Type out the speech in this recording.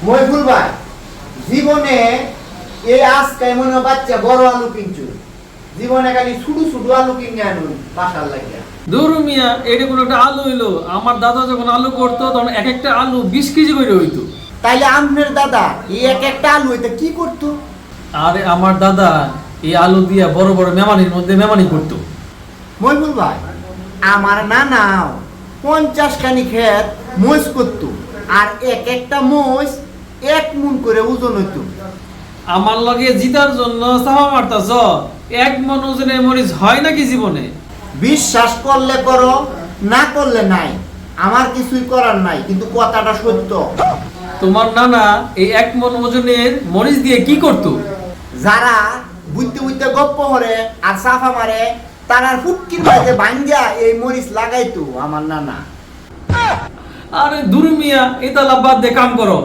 মইফুল ভাই জীবনে এই আজকে মনে বাচ্চা বড় আলু কিনছু জীবনে খালি ছোট ছোট আলু কিনে আনুন বাসার লাগিয়া দূর মিয়া, এটা কোনো একটা আলু হইলো? আমার দাদা যখন আলু করতো তখন এক একটা আলু 20 কেজি করে হইতো। তাইলে আপনার দাদা এই এক একটা আলু হইতে কি করতো? আরে আমার দাদা এই আলু দিয়া বড় বড় মেমানির মধ্যে মেমানি করতো। মইফুল ভাই আমার নানাও 50 খানি ক্ষেত মইচ করতো, আর এক একটা মইচ 1 মণ করে ওজন হইতো। আমার লগে জিতার জন্য চাপা মারতাছ? 1 মণ ওজনের মরিচ হয় নাকি জীবনে? বিশ্বাস করলে করো, না করলে নাই, আমার কিছুই করার নাই, কিন্তু কথাটা সত্য। তোমার নানা এই 1 মণ ওজনের মরিচ দিয়ে কি করতো? যারা বুঝতে বুঝতে গপ্প করে আর সাফা মারে তারা ফুটকির মাঝে ভাঙ্গা এই মরিচ লাগাইতো আমার নানা। আরে দূর মিয়া, এটা বাদ দিয়ে কাম করো।